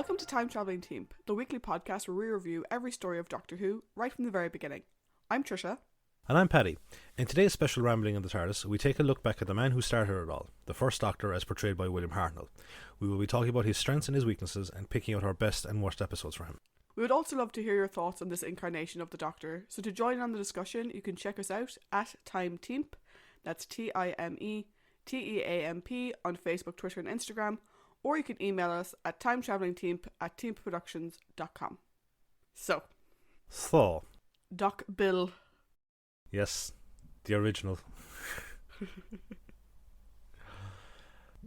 Welcome to Time Traveling Team, the weekly podcast where we review every story of Doctor Who right from the very beginning. I'm Tricia. And I'm Paddy. In today's special rambling in the TARDIS, we take a look back at the man who started it all, the first Doctor as portrayed by William Hartnell. We will be talking about his strengths and his weaknesses and picking out our best and worst episodes for him. We would also love to hear your thoughts on this incarnation of the Doctor, so to join in on the discussion, you can check us out at TimeTeamp, that's TimeTeamp on Facebook, Twitter and Instagram, or you can email us at timetravelingteam@teamproductions.com. So, Doc Bill. Yes, the original.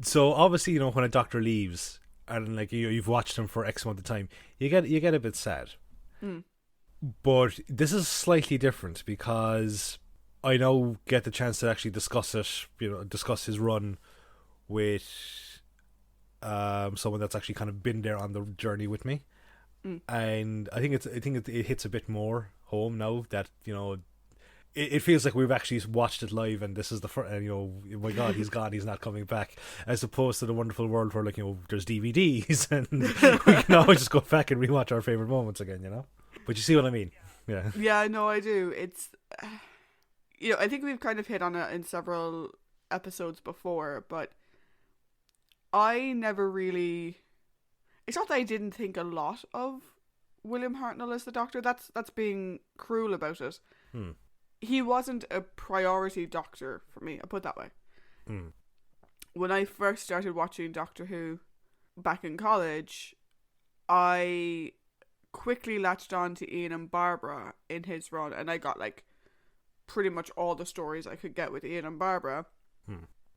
So obviously, when a doctor leaves and you've watched him for X amount of time, you get a bit sad. But this is slightly different because I now get the chance to actually discuss it. Discuss his run with someone that's actually kind of been there on the journey with me, and I think it hits a bit more home now that It feels like we've actually watched it live, and this is the first. Oh my God, he's gone. He's not coming back. As opposed to the wonderful world where, there's DVDs, and we can always just go back and rewatch our favorite moments again. But you see what I mean? Yeah. Yeah, no, I do. It's, I think we've kind of hit on it in several episodes before, but I never really. It's not that I didn't think a lot of William Hartnell as the Doctor. That's being cruel about it. He wasn't a priority Doctor for me, I'll put it that way. When I first started watching Doctor Who back in college, I quickly latched on to Ian and Barbara in his run, and I got pretty much all the stories I could get with Ian and Barbara.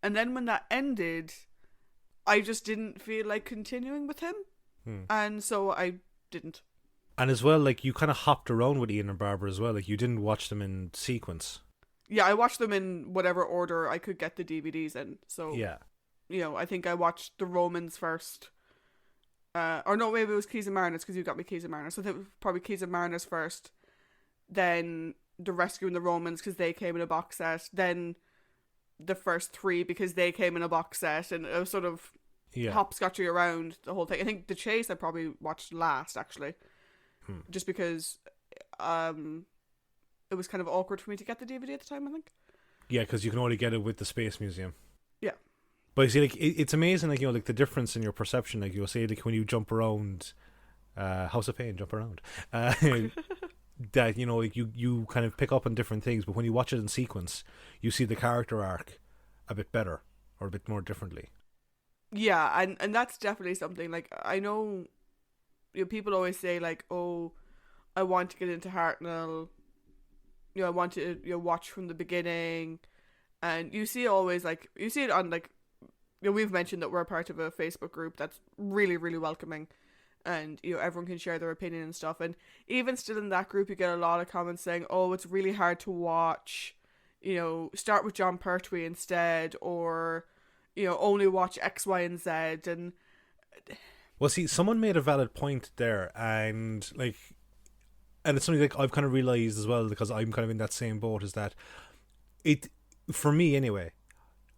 And then when that ended, I just didn't feel like continuing with him, and so I didn't. And as well, you kind of hopped around with Ian and Barbara as well. You didn't watch them in sequence. Yeah, I watched them in whatever order I could get the DVDs in. So, yeah. I think I watched the Romans first. Or no, maybe it was Keys and Mariners, because you got me Keys and Mariners. So I think it was probably Keys and Mariners first. Then The Rescue and the Romans, because they came in a box set. Then the first three, because they came in a box set. And it was sort of hopscotchy around the whole thing. I think The Chase I probably watched last, actually. Just because it was kind of awkward for me to get the DVD at the time, I think. Yeah, because you can only get it with the Space Museum. Yeah. But you see, it's amazing, the difference in your perception. You'll say, when you jump around House of Pain, jump around. That, you kind of pick up on different things, but when you watch it in sequence, you see the character arc a bit better, or a bit more differently. Yeah, and that's definitely something, I know... people always say oh, I want to get into Hartnell. I want to watch from the beginning, and you see always you see it on we've mentioned that we're a part of a Facebook group that's really, really welcoming, and everyone can share their opinion and stuff. And even still in that group, you get a lot of comments saying, "Oh, it's really hard to watch. Start with John Pertwee instead, or only watch X, Y, and Z." And well, see, someone made a valid point there, and it's something I've kind of realised as well, because I'm kind of in that same boat, is that for me anyway,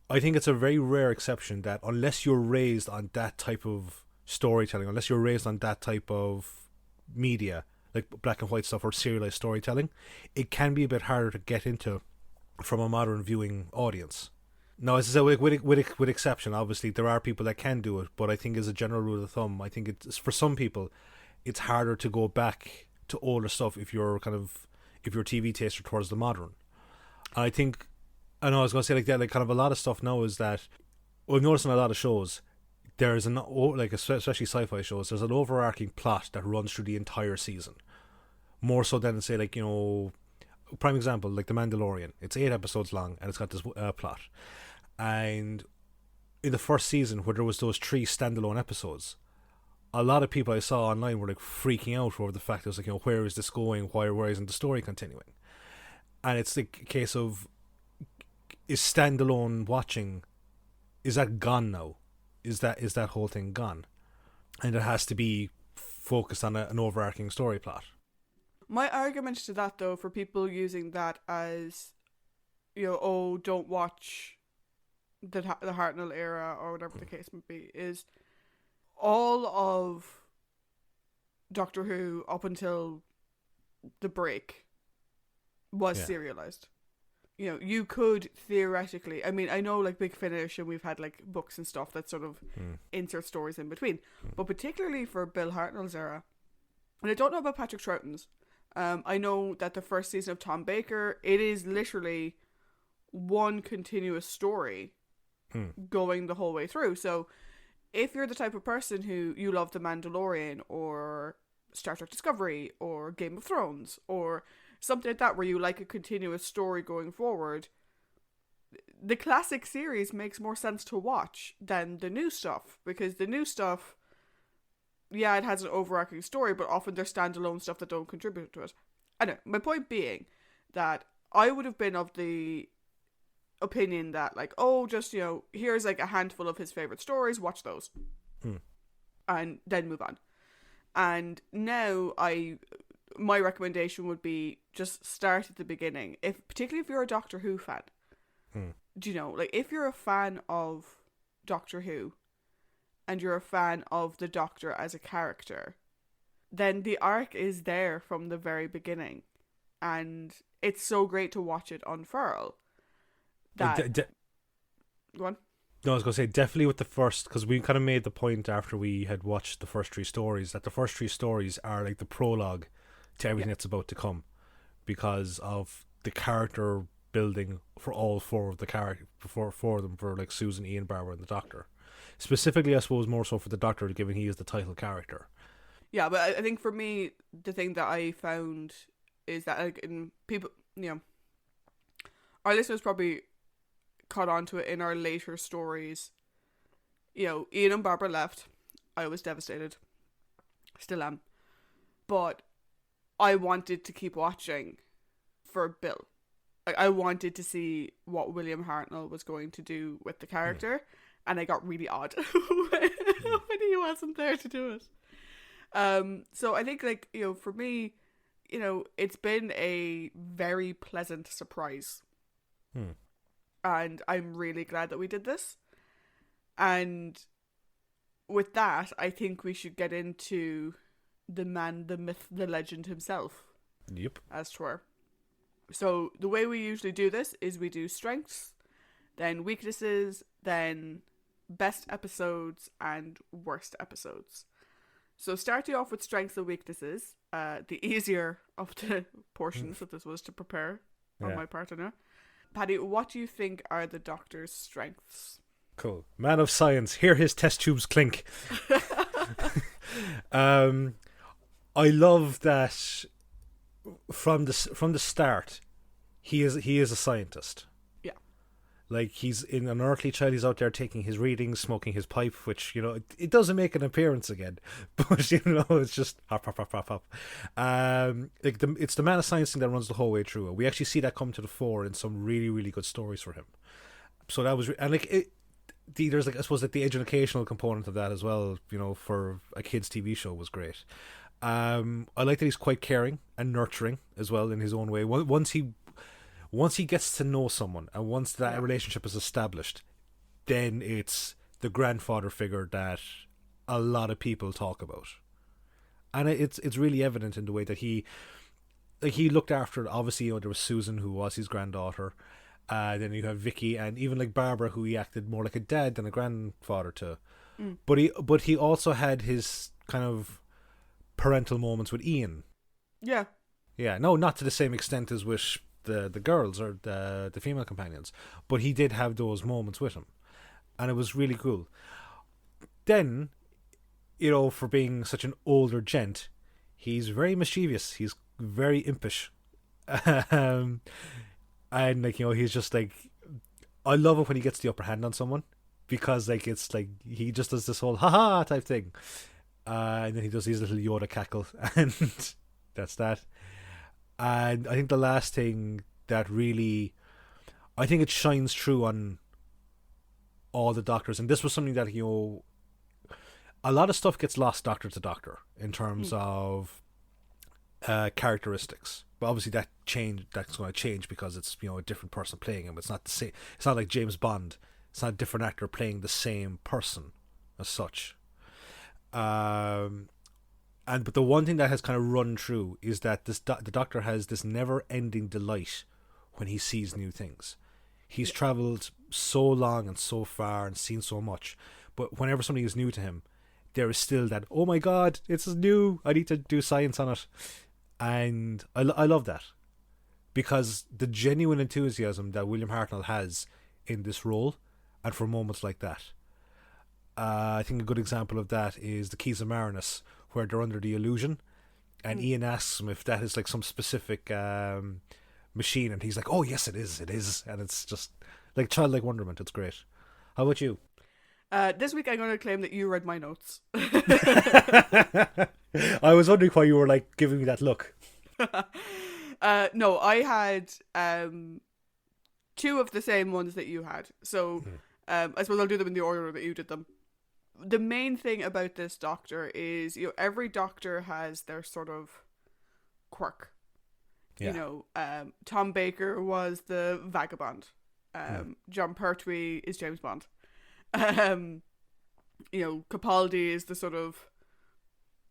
I think it's a very rare exception that unless you're raised on that type of storytelling, unless you're raised on that type of media, like black and white stuff or serialised storytelling, it can be a bit harder to get into from a modern viewing audience. No, as I said, with exception, obviously there are people that can do it, but I think as a general rule of thumb, I think it's for some people, it's harder to go back to older stuff if you're TV taster towards the modern. And I think, I know I was going to say that, kind of a lot of stuff now is that we've noticed in a lot of shows, there's especially sci-fi shows, there's an overarching plot that runs through the entire season, more so than say prime example, The Mandalorian. It's 8 episodes long and it's got this plot. And in the first season, where there was those 3 standalone episodes, a lot of people I saw online were freaking out over the fact that it was where is this going? Why isn't the story continuing? And it's the case of, is standalone watching, is that gone now? Is that whole thing gone? And it has to be focused on an overarching story plot. My argument to that, though, for people using that as, don't watch the Hartnell era or whatever the case may be, is all of Doctor Who up until the break was Yeah. serialized. You know, you could theoretically, I mean, I know like Big Finish and we've had like books and stuff that sort of insert stories in between, but particularly for Bill Hartnell's era, and I don't know about Patrick Troughton's. I know that the first season of Tom Baker, it is literally one continuous story going the whole way through. So if you're the type of person who you love The Mandalorian or Star Trek Discovery or Game of Thrones or something like that where you like a continuous story going forward, the classic series makes more sense to watch than the new stuff, because the new stuff, yeah, it has an overarching story, but often there's standalone stuff that don't contribute to it. I know, my point being that I would have been of the opinion that like, oh, just, you know, here's like a handful of his favorite stories, watch those and then move on. And now my recommendation would be just start at the beginning, if particularly if you're a Doctor Who fan. Do you know, like, if you're a fan of Doctor Who and you're a fan of the Doctor as a character, then the arc is there from the very beginning, and it's so great to watch it unfurl. That go on. No, I was going to say, definitely with the first, because we kind of made the point after we had watched the first three stories, that the first three stories are like the prologue to everything that's about to come, because of the character building for all four of the character, for them, for like Susan, Ian, Barbara, and the Doctor. Specifically, I suppose more so for the Doctor, given he is the title character. Yeah, but I think for me, the thing that I found is that, like, in people, you know, our listeners probably caught on to it in our later stories. You know, Ian and Barbara left. I was devastated. Still am. But I wanted to keep watching for Bill. I wanted to see what William Hartnell was going to do with the character, and I got really odd when he wasn't there to do it. So I think, like, you know, for me, you know, it's been a very pleasant surprise. And I'm really glad that we did this. And with that, I think we should get into the man, the myth, the legend himself. Yep. As 'twere. So the way we usually do this is we do strengths, then weaknesses, then best episodes and worst episodes. So starting off with strengths and weaknesses, the easier of the portions that this was to prepare on my part, I know. Paddy, what do you think are the Doctor's strengths? Cool. Man of science, hear his test tubes clink. I love that from the start, he is a scientist. Yeah. Like, he's in an earthly child, he's out there taking his readings, smoking his pipe, which, you know, it doesn't make an appearance again, but, you know, it's just hop, hop, hop, hop, hop. Like, it's the man of science thing that runs the whole way through. We actually see that come to the fore in some really, really good stories for him. So that was, and like, there's like, I suppose like the educational component of that as well, you know, for a kids TV show was great. I like that he's quite caring and nurturing as well in his own way. Once he gets to know someone, and once that relationship is established, then it's the grandfather figure that a lot of people talk about, and it's really evident in the way that he looked after. Obviously, you know, there was Susan, who was his granddaughter. Then you have Vicky, and even like Barbara, who he acted more like a dad than a grandfather to. But he also had his kind of parental moments with Ian. Yeah. Yeah. No, not to the same extent as with the girls or the female companions, but he did have those moments with him, and it was really cool. Then, you know, for being such an older gent, he's very mischievous. He's very impish. And, like, you know, he's just like, I love it when he gets the upper hand on someone, because, like, it's like he just does this whole haha type thing, and then he does his little Yoda cackle, and that's that. And I think the last thing that really, I think it shines through on all the Doctors, and this was something that, you know, a lot of stuff gets lost Doctor to Doctor in terms of characteristics. But obviously that's going to change because it's, you know, a different person playing him. It's not the same. It's not like James Bond. It's not a different actor playing the same person as such. And But the one thing that has kind of run true is that the Doctor has this never-ending delight when he sees new things. He's travelled so long and so far and seen so much, but whenever something is new to him, there is still that, oh my god, it's new, I need to do science on it. And I love that, because the genuine enthusiasm that William Hartnell has in this role, and for moments like that. I think a good example of that is the Keys of Marinus, where they're under the illusion, and Ian asks him if that is like some specific machine, and he's like, oh yes, it is, and it's just like childlike wonderment. It's great. How about you? This week I'm going to claim that you read my notes. I was wondering why you were like giving me that look. No, I had two of the same ones that you had. So I suppose I'll do them in the order that you did them. The main thing about this Doctor is, every Doctor has their sort of quirk. Yeah. Tom Baker was the vagabond. John Pertwee is James Bond. Capaldi is the sort of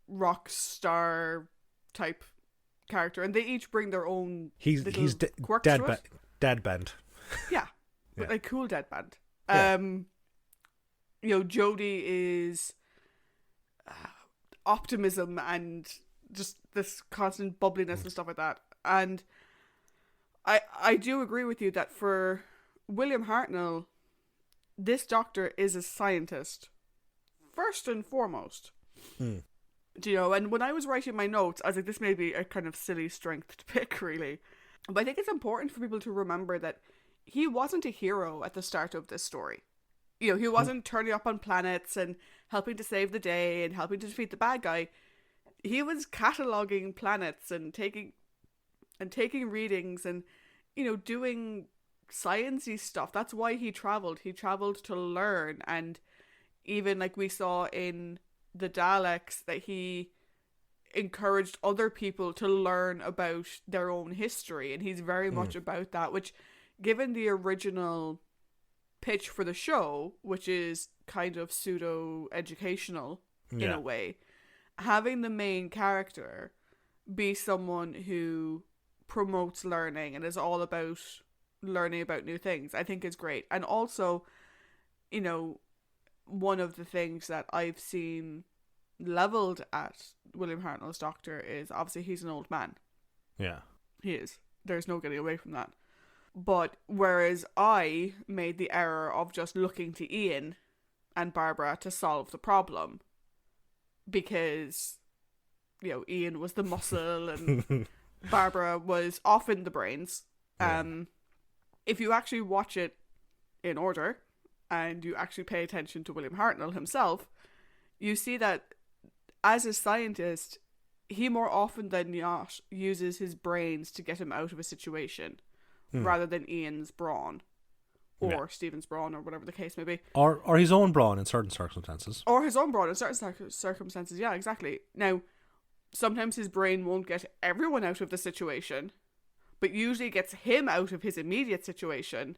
rock star type character, and they each bring their own quirks to it. Dad band. Yeah, but like cool dad band. Jodie is optimism and just this constant bubbliness and stuff like that. And I do agree with you that for William Hartnell, this Doctor is a scientist first and foremost. And when I was writing my notes, I was like, this may be a kind of silly strength to pick, really. But I think it's important for people to remember that he wasn't a hero at the start of this story. He wasn't turning up on planets and helping to save the day and helping to defeat the bad guy. He was cataloguing planets and taking readings and, doing science-y stuff. That's why he traveled. He traveled to learn. And even like we saw in the Daleks, that he encouraged other people to learn about their own history. And he's very much about that, which, given the original pitch for the show, which is kind of pseudo-educational in a way, having the main character be someone who promotes learning and is all about learning about new things, I think is great. And also, one of the things that I've seen leveled at William Hartnell's Doctor is, obviously, he's an old man. Yeah. He is. There's no getting away from that. But whereas I made the error of just looking to Ian and Barbara to solve the problem, because, Ian was the muscle and Barbara was often the brains. If you actually watch it in order and you actually pay attention to William Hartnell himself, you see that as a scientist, he more often than not uses his brains to get him out of a situation, rather than Ian's brawn or Stephen's brawn, or whatever the case may be, or his own brawn in certain circumstances, yeah, exactly. Now, sometimes his brain won't get everyone out of the situation, but usually gets him out of his immediate situation,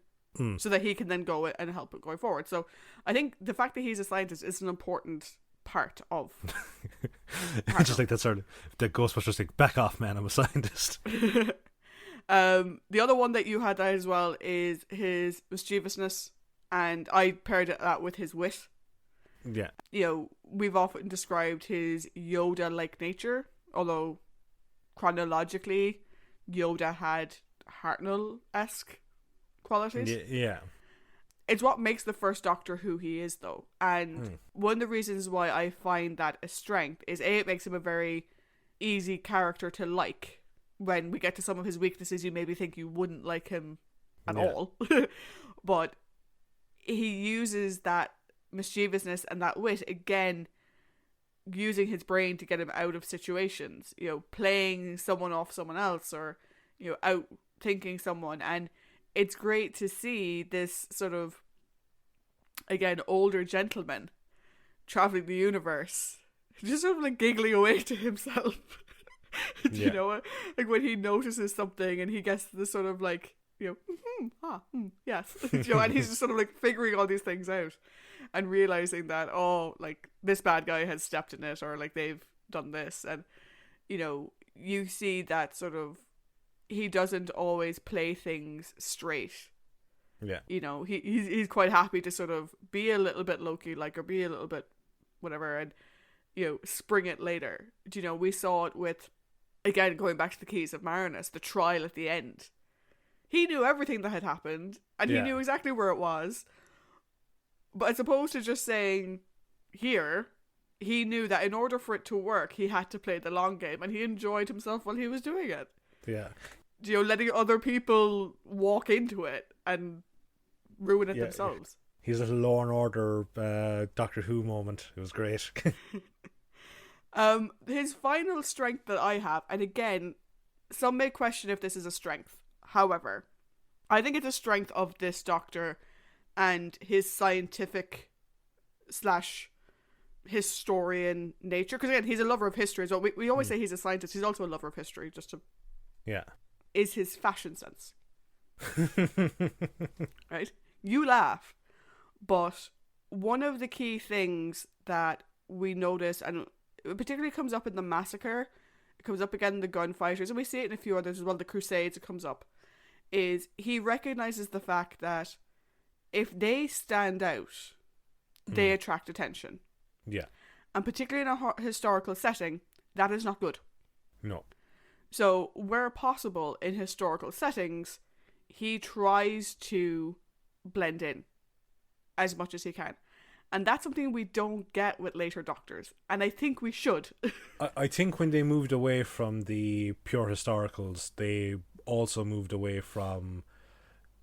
so that he can then go and help it going forward. So I think the fact that he's a scientist is an important part of just like that sort of the Ghostbusters thing, back off man, I'm a scientist. The other one that you had as well is his mischievousness, and I paired that with his wit. Yeah. We've often described his Yoda-like nature, although chronologically Yoda had Hartnell-esque qualities. Yeah. It's what makes the first Doctor who he is, though. And one of the reasons why I find that a strength is, A, it makes him a very easy character to like. When we get to some of his weaknesses, you maybe think you wouldn't like him at all. But he uses that mischievousness and that wit, again, using his brain to get him out of situations. Playing someone off someone else, or, out thinking someone. And it's great to see this sort of, again, older gentleman traveling the universe, just sort of like giggling away to himself. Like when he notices something and he gets this sort of like, yes. And he's just sort of like figuring all these things out and realizing that, like this bad guy has stepped in it, or like they've done this, and you see that sort of he doesn't always play things straight. Yeah. He's quite happy to sort of be a little bit Loki like, or be a little bit whatever, and spring it later. We saw it with, again, going back to the Keys of Marinus, the trial at the end. He knew everything that had happened, and he knew exactly where it was. But as opposed to just saying, here, he knew that in order for it to work, he had to play the long game, and he enjoyed himself while he was doing it. Yeah. Letting other people walk into it and ruin it themselves. His little Law and Order Doctor Who moment. It was great. His final strength that I have, and again, some may question if this is a strength. However, I think it's a strength of this Doctor and his scientific / historian nature. Because again, he's a lover of history as well. We always say he's a scientist. He's also a lover of history, just to... Yeah. Is his fashion sense. Right? You laugh. But one of the key things that we notice, and it particularly comes up in the Massacre, it comes up again in the Gunfighters, and we see it in a few others as well, the Crusades, it comes up, is he recognizes the fact that if they stand out, they attract attention. Yeah. And particularly in a historical setting, that is not good. No. So, where possible in historical settings, he tries to blend in as much as he can. And that's something we don't get with later Doctors. And I think we should. I think when they moved away from the pure historicals, they also moved away from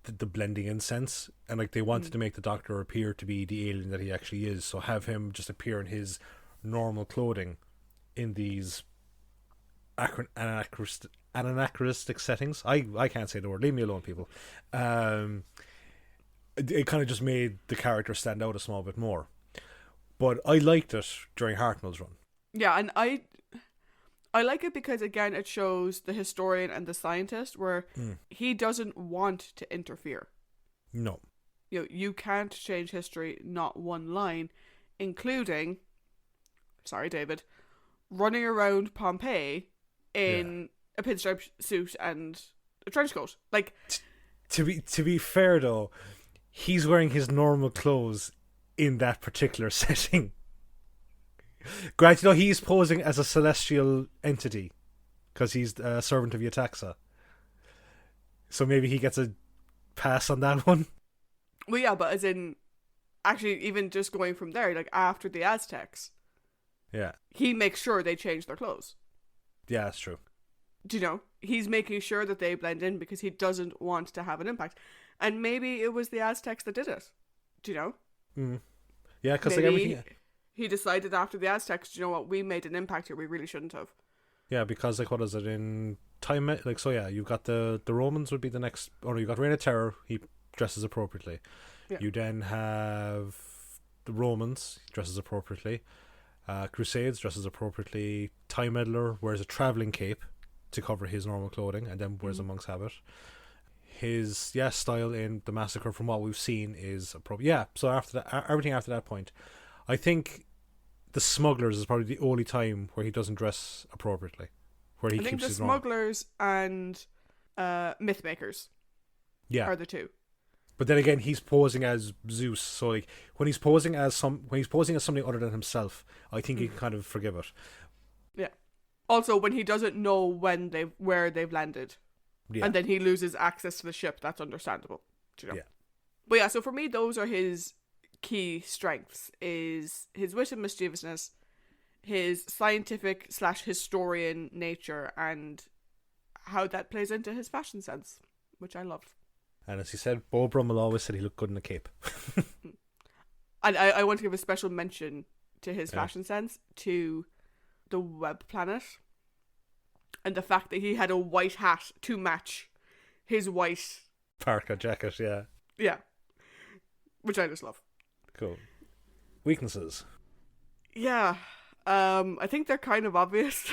the blending in sense. And they wanted to make the Doctor appear to be the alien that he actually is. So have him just appear in his normal clothing in these anachronistic settings. I can't say the word. Leave me alone, people. It kind of just made the character stand out a small bit more. But I liked it during Hartnell's run. Yeah, and I like it because, again, it shows the historian and the scientist where he doesn't want to interfere. No. You can't change history, not one line, including, sorry, David, running around Pompeii in a pinstripe suit and a trench coat. To be fair though, he's wearing his normal clothes in that particular setting. Granted, he's posing as a celestial entity because he's a servant of Yetaxa. So maybe he gets a pass on that one. Well, yeah, but as in, actually, even just going from there, after the Aztecs, he makes sure they change their clothes. Yeah, that's true. He's making sure that they blend in because he doesn't want to have an impact. And maybe it was the Aztecs that did it. Do you know? Mm. Yeah, because everything... He decided after the Aztecs, do you know what, we made an impact here we really shouldn't have. Yeah, because what is it, in time, you've got the Romans would be the next, you got Reign of Terror, he dresses appropriately. Yeah. You then have the Romans, he dresses appropriately. Crusades, dresses appropriately. Time Meddler wears a travelling cape to cover his normal clothing and then wears a monk's habit. His style in the Massacre, from what we've seen, is appropriate. Yeah, so after that, everything after that point, I think the Smugglers is probably the only time where he doesn't dress appropriately, where he keeps his normal. Smugglers and Mythmakers are the two. But then again, he's posing as Zeus, so when he's posing as something other than himself, I think you can kind of forgive it. Yeah. Also, when he doesn't know where they've landed, and then he loses access to the ship, that's understandable. Do you know? Yeah. But yeah, so for me, those are his key strengths: is his wit and mischievousness, his scientific / historian nature, and how that plays into his fashion sense, which I love. And as he said, Beau Brummel always said he looked good in a cape. And I want to give a special mention to his fashion sense, to the Web Planet, and the fact that he had a white hat to match his white parka jacket, yeah, which I just love. Cool. Weaknesses? Yeah, I think they're kind of obvious.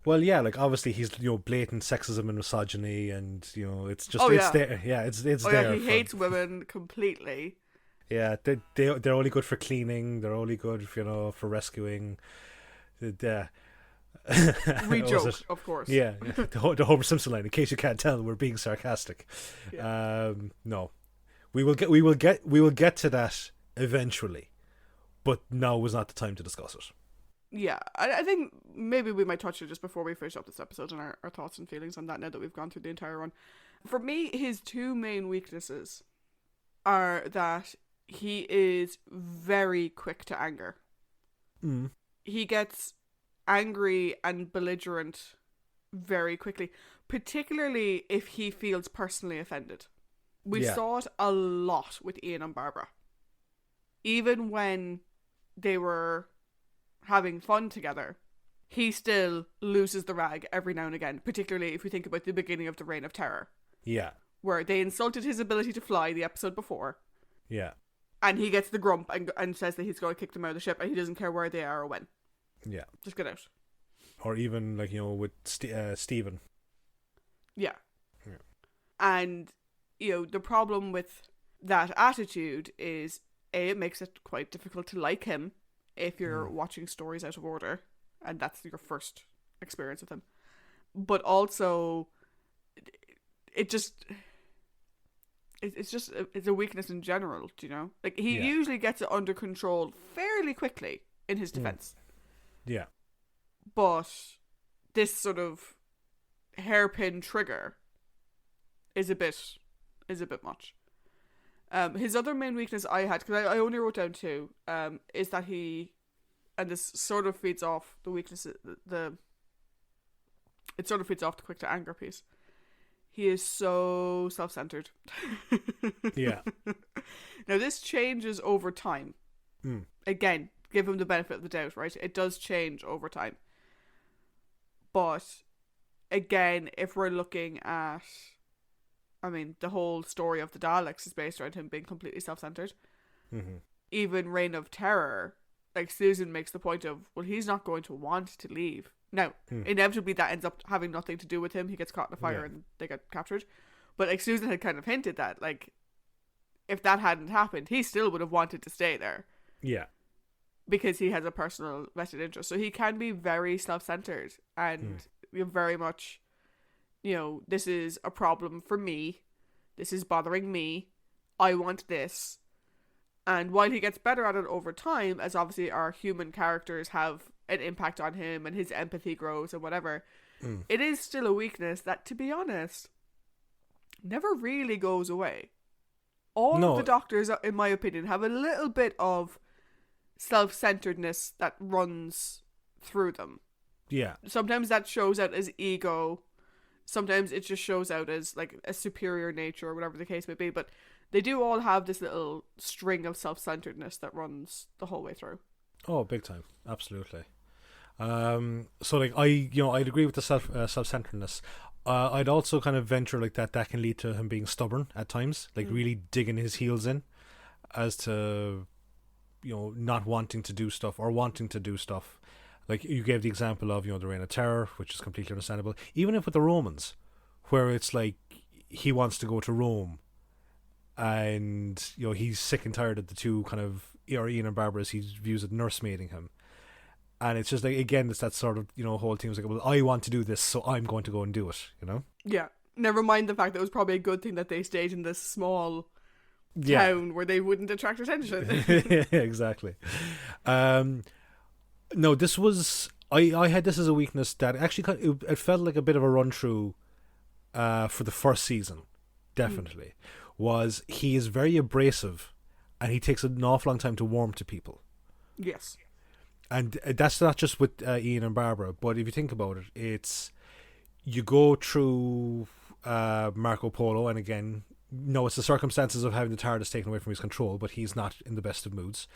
Well, yeah, obviously he's blatant sexism and misogyny, and it's just there. Yeah, it's there. Yeah, he hates women completely. Yeah, they're only good for cleaning. They're only good for rescuing. We was joke, it? of course. Yeah, the Homer Simpson line. In case you can't tell, we're being sarcastic. Yeah. No, we will get to that eventually, but now was not the time to discuss it. Yeah, I think maybe we might touch it just before we finish up this episode and our thoughts and feelings on that now that we've gone through the entire run. For me, his two main weaknesses are that he is very quick to anger. Mm. He gets angry and belligerent very quickly, particularly if he feels personally offended. We saw it a lot with Ian and Barbara. Even when they were having fun together, he still loses the rag every now and again, particularly if we think about the beginning of the Reign of Terror. Yeah. Where they insulted his ability to fly the episode before. Yeah. And he gets the grump and says that he's going to kick them out of the ship and he doesn't care where they are or when. Yeah. Just get out. Or even, like, with Stephen. Yeah. And, the problem with that attitude is, A, it makes it quite difficult to like him if you're watching stories out of order and that's your first experience with him. But also, it's a weakness in general, do you know? Like, he usually gets it under control fairly quickly in his defense. Yeah. But this sort of hairpin trigger is a bit much. His other main weakness I had, because I only wrote down two, is that he, and this sort of feeds off the weakness, it sort of feeds off the quick to anger piece. He is so self-centered. Yeah. Now this changes over time. Again, give him the benefit of the doubt, right? It does change over time. But again, if we're looking at, the whole story of the Daleks is based around him being completely self-centered. Mm-hmm. Even Reign of Terror, like Susan makes the point of, well, he's not going to want to leave. Now, inevitably that ends up having nothing to do with him. He gets caught in a fire and they get captured. But like Susan had kind of hinted that, like, if that hadn't happened, he still would have wanted to stay there. Yeah. Because he has a personal vested interest. So he can be very self-centered and very much, this is a problem for me. This is bothering me. I want this. And while he gets better at it over time, as obviously our human characters have an impact on him and his empathy grows and whatever, it is still a weakness that, to be honest, never really goes away. All of the Doctors, in my opinion, have a little bit of self-centeredness that runs through them. Yeah. Sometimes that shows out as ego. Sometimes it just shows out as like a superior nature or whatever the case may be. But they do all have this little string of self-centeredness that runs the whole way through. Oh, big time. Absolutely. So like I'd agree with the self-centeredness. I'd also kind of venture like that can lead to him being stubborn at times, like really digging his heels in as to, not wanting to do stuff or wanting to do stuff. Like you gave the example of, the Reign of Terror, which is completely understandable. Even if with the Romans, where it's like he wants to go to Rome and, he's sick and tired of the two kind of, Ian and Barbara, as he views it, nursemaiding him. And it's just like, again, it's that sort of, whole thing was like, well, I want to do this, so I'm going to go and do it, Yeah. Never mind the fact that it was probably a good thing that they stayed in this small town where they wouldn't attract attention. Exactly. No, this was, I had this as a weakness that actually, it felt like a bit of a run through for the first season, definitely, was he is very abrasive and he takes an awful long time to warm to people. Yes. And that's not just with Ian and Barbara, but if you think about it, it's you go through Marco Polo, and again, no, it's the circumstances of having the TARDIS taken away from his control, but he's not in the best of moods.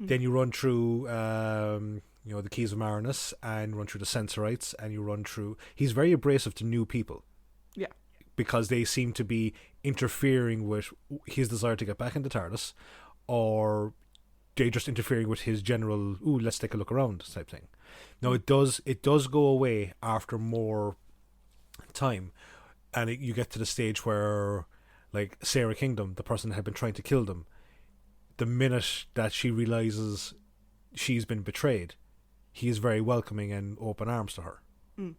Then you run through, the Keys of Marinus, and run through the Sensorites, and you run through. He's very abrasive to new people. Yeah. Because they seem to be interfering with his desire to get back into TARDIS, or they're just interfering with his general, let's take a look around type thing. Now it does go away after more time, and you get to the stage where, like Sarah Kingdom, the person that had been trying to kill them, the minute that she realizes she's been betrayed, he is very welcoming and open arms to her. Mm.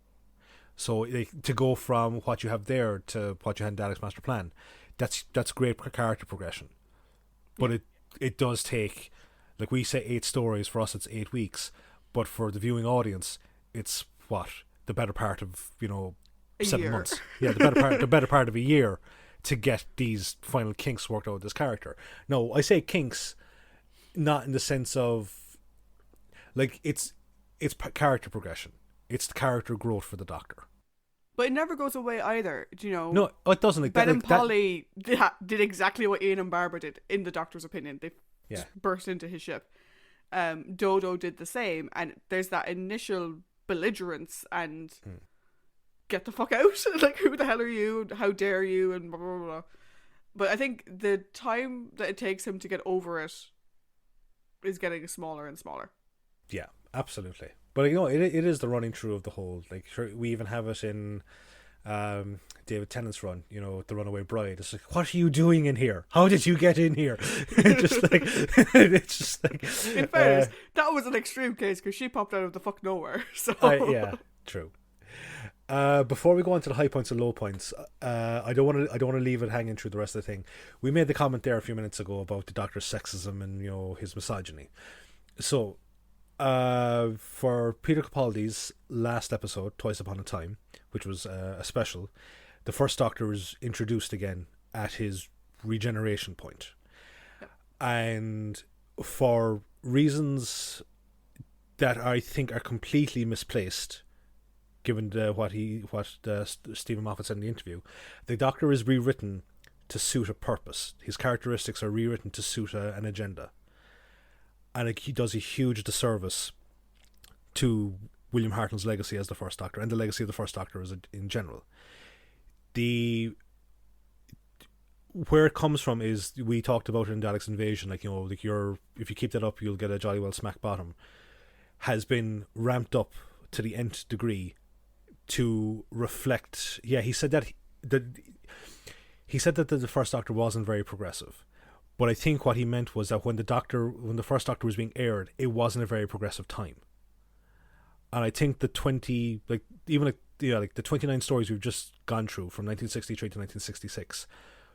So to go from what you have there to what you had in Dalek's Master Plan, that's great character progression. But it does take, like we say, 8 stories. For us, it's 8 weeks. But for the viewing audience, it's the better part of 7 months. Yeah, the better part of a year to get these final kinks worked out with this character. No, I say kinks, not in the sense of like it's character progression. It's the character growth for the Doctor. But it never goes away either, No, it doesn't. Like Ben that, and Polly did exactly what Ian and Barbara did, in the Doctor's opinion. They just burst into his ship. Dodo did the same, and there's that initial belligerence and get the fuck out. Like, who the hell are you? How dare you? And blah, blah, blah. But I think the time that it takes him to get over it is getting smaller and smaller. Yeah, absolutely. But it is the running through of the whole. Like, we even have it in David Tennant's run. The Runaway Bride. It's like, what are you doing in here? How did you get in here? It's just like. In fairness, that was an extreme case because she popped out of the fuck nowhere. So yeah, true. Before we go on to the high points and low points, I don't want to leave it hanging through the rest of the thing. We made the comment there a few minutes ago about the Doctor's sexism and his misogyny. So, for Peter Capaldi's last episode, Twice Upon a Time, which was a special, the First Doctor was introduced again at his regeneration point, and for reasons that I think are completely misplaced, given what Stephen Moffat said in the interview, the Doctor is rewritten to suit a purpose. His characteristics are rewritten to suit an agenda. And he does a huge disservice to William Hartnell's legacy as the First Doctor, and the legacy of the First Doctor in general. Where it comes from is, we talked about it in Dalek's Invasion, if you keep that up, you'll get a jolly well smack bottom, has been ramped up to the nth degree to reflect. Yeah, he said that the First Doctor wasn't very progressive. But I think what he meant was that when the First Doctor was being aired, it wasn't a very progressive time. And I think the 29 stories we've just gone through from 1963 to 1966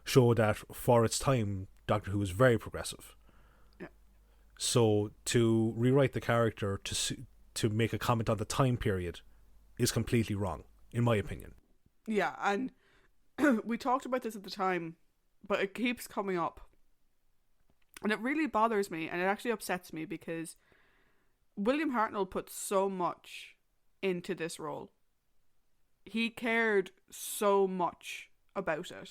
show that for its time, Doctor Who was very progressive. Yeah. So to rewrite the character to make a comment on the time period is completely wrong, in my opinion. Yeah, and we talked about this at the time, but it keeps coming up. And it really bothers me, and it actually upsets me, because William Hartnell put so much into this role. He cared so much about it,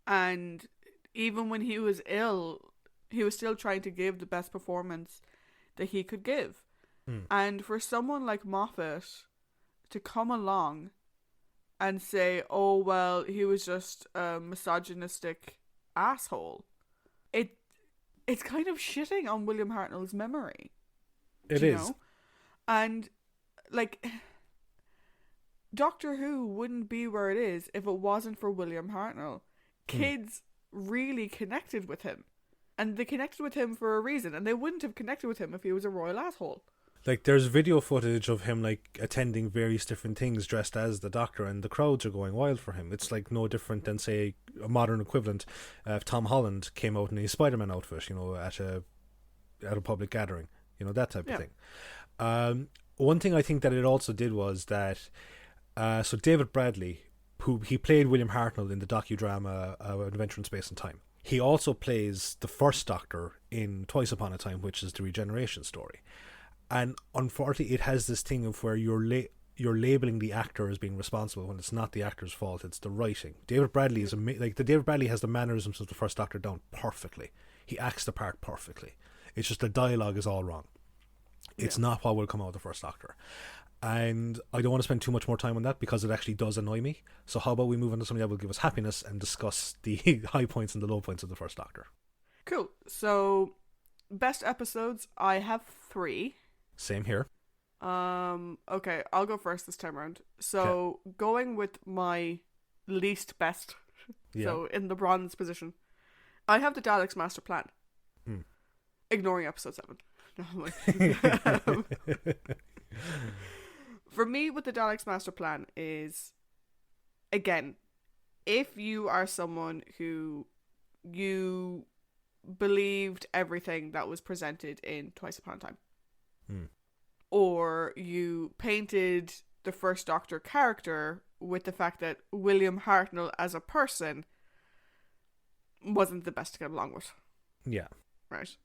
And even when he was ill, he was still trying to give the best performance that he could give. And for someone like Moffat to come along and say, oh, well, he was just a misogynistic asshole, it's kind of shitting on William Hartnell's memory. It is. And, Doctor Who wouldn't be where it is if it wasn't for William Hartnell. Kids really connected with him. And they connected with him for a reason. And they wouldn't have connected with him if he was a royal asshole. There's video footage of him, attending various different things dressed as the Doctor, and the crowds are going wild for him. It's, no different than, say, a modern equivalent if Tom Holland came out in his Spider-Man outfit, at a public gathering. That type of thing. One thing I think that it also did was that, so David Bradley, who he played William Hartnell in the docudrama Adventure in Space and Time. He also plays the First Doctor in Twice Upon a Time, which is the regeneration story. And unfortunately, it has this thing of where you're labeling the actor as being responsible when it's not the actor's fault; it's the writing. David Bradley is David Bradley has the mannerisms of the First Doctor down perfectly. He acts the part perfectly. It's just the dialogue is all wrong. It's not what will come out of the First Doctor. And I don't want to spend too much more time on that because it actually does annoy me. So how about we move on to something that will give us happiness and discuss the high points and the low points of the First Doctor. Cool. So, best episodes, I have 3. Same here. Okay, I'll go first this time around. So, going with my least best, so in the bronze position, I have the Daleks Master Plan. Ignoring episode 7. Um, for me, with the Daleks' master plan is, again, if you are someone who you believed everything that was presented in Twice Upon a Time, or you painted the First Doctor character with the fact that William Hartnell as a person wasn't the best to get along with. Yeah. Right.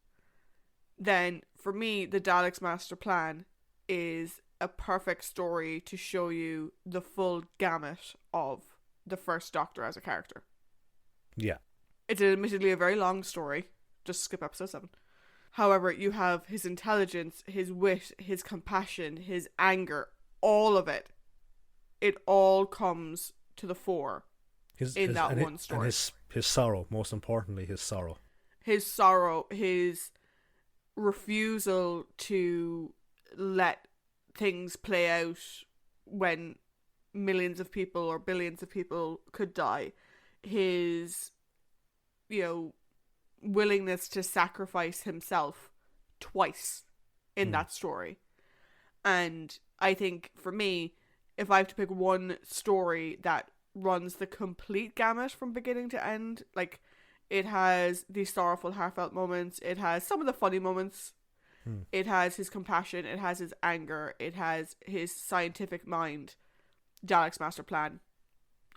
Then, for me, the Daleks' master plan is a perfect story to show you the full gamut of the First Doctor as a character. Yeah. It's admittedly a very long story. Just skip episode 7. However, you have his intelligence, his wit, his compassion, his anger, all of it. It all comes to the fore in that one story. And his sorrow, most importantly, his sorrow. His sorrow, his refusal to let things play out when millions of people or billions of people could die. His, willingness to sacrifice himself twice in that story. And I think for me, if I have to pick one story that runs the complete gamut from beginning to end, like, it has these sorrowful, heartfelt moments, it has some of the funny moments, it has his compassion, it has his anger, it has his scientific mind. Dalek's Master Plan,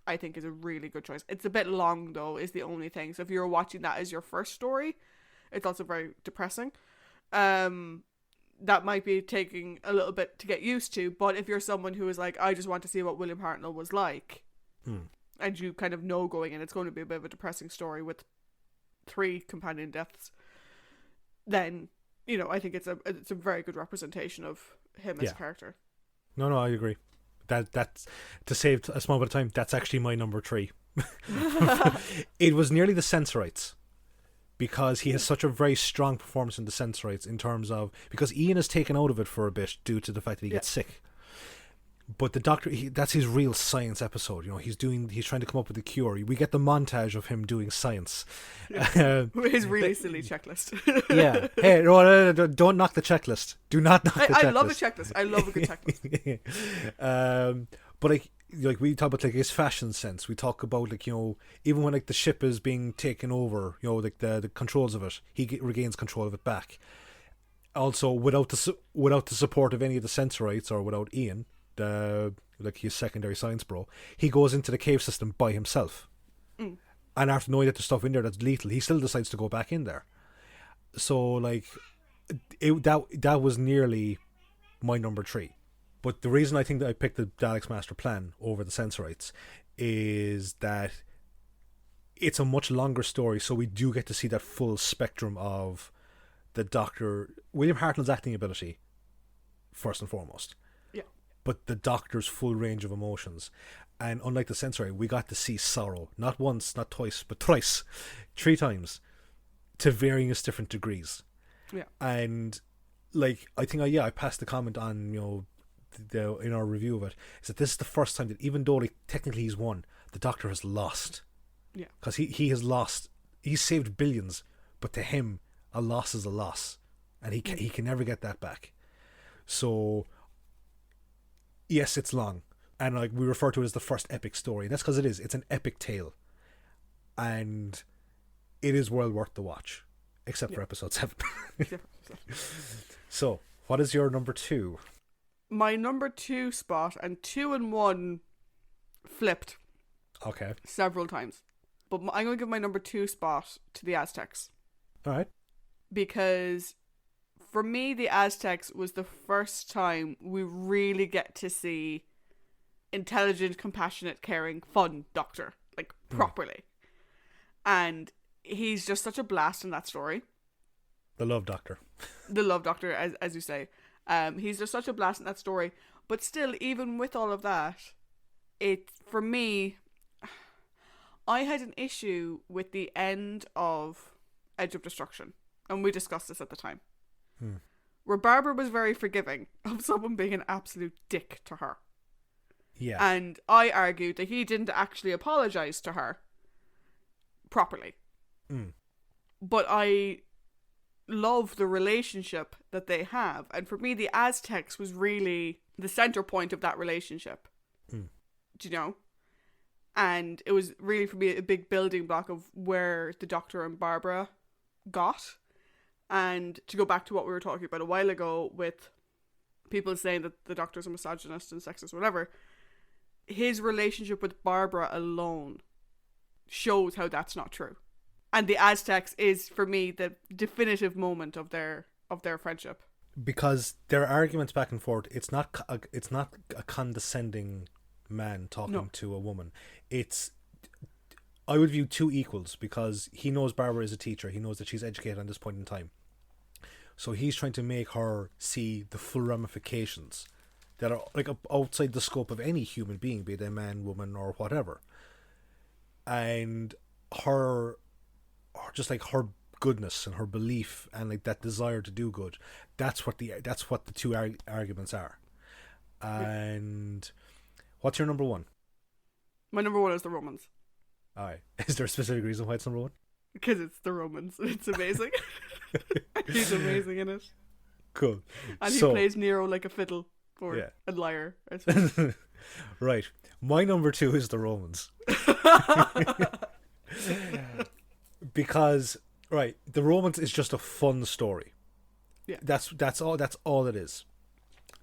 I think, is a really good choice. It's a bit long, though, is the only thing. So if you're watching that as your first story, it's also very depressing. That might be taking a little bit to get used to, but if you're someone who is like, I just want to see what William Hartnell was like, and you kind of know going in, it's going to be a bit of a depressing story with 3 companion deaths, then, I think it's a very good representation of him as a character. No, I agree. That's, to save a small bit of time, that's actually my number 3. It was nearly the Sensorites, because he has such a very strong performance in the Sensorites in terms of, because Ian is taken out of it for a bit due to the fact that he gets sick. But the Doctor, that's his real science episode. He's trying to come up with a cure. We get the montage of him doing science. His really silly checklist. Yeah. Hey, no, don't knock the checklist. Do not knock the checklist. I love a checklist. I love a good checklist. But like we talk about like his fashion sense. We talk about like, even when like the ship is being taken over, like the controls of it, he regains control of it back. Also, without the support of any of the Sensorites or without Ian, like his secondary science bro, he goes into the cave system by himself. And after knowing that there's stuff in there that's lethal, he still decides to go back in there. So like that was nearly my number 3. But the reason I think that I picked the Daleks Master Plan over the Sensorites is that it's a much longer story, so we do get to see that full spectrum of the Doctor, William Hartnell's acting ability first and foremost, but the Doctor's full range of emotions. And unlike the Sensory, we got to see sorrow, not once, not twice, but thrice, 3 times, to various different degrees. And like, I think I passed the comment on, in our review of it, is that this is the first time that, even though like technically he's won, the Doctor has lost. Because he has lost. He's saved billions, but to him, a loss is a loss, and he can never get that back. So yes, it's long, and like we refer to it as the first epic story. That's because it is. It's an epic tale, and it is well worth the watch, except for episode 7. So, what is your number 2? My number 2 spot, and 2 and 1 flipped. Okay. Several times, but I'm going to give my number 2 spot to the Aztecs. All right. Because for me, the Aztecs was the first time we really get to see intelligent, compassionate, caring, fun Doctor, like properly. And he's just such a blast in that story. The Love Doctor. The Love Doctor, as you say. He's just such a blast in that story. But still, even with all of that, for me, I had an issue with the end of Edge of Destruction. And we discussed this at the time. Where Barbara was very forgiving of someone being an absolute dick to her. Yeah. And I argued that he didn't actually apologise to her properly. But I love the relationship that they have. And for me, the Aztecs was really the center point of that relationship. Do you know? And it was really, for me, a big building block of where the Doctor and Barbara got. And to go back to what we were talking about a while ago with people saying that the Doctor's a misogynist and sexist, whatever, his relationship with Barbara alone shows how that's not true. And the Aztecs is, for me, the definitive moment of their friendship. Because their arguments back and forth, it's not a condescending man talking to a woman. I would view two equals, because he knows Barbara is a teacher. He knows that she's educated on this point in time. So he's trying to make her see the full ramifications that are like outside the scope of any human being, be they man, woman, or whatever. And her goodness and her belief and like that desire to do good, that's what the two arguments are. And what's your number one? My number one is the Romans. Alright. Is there a specific reason why it's number one? Because it's the Romans. It's amazing. He's amazing in it. Cool. And he plays Nero like a fiddle or a lyre, I suppose. Right. My number two is the Romans. Because the Romans is just a fun story. Yeah. That's all it is.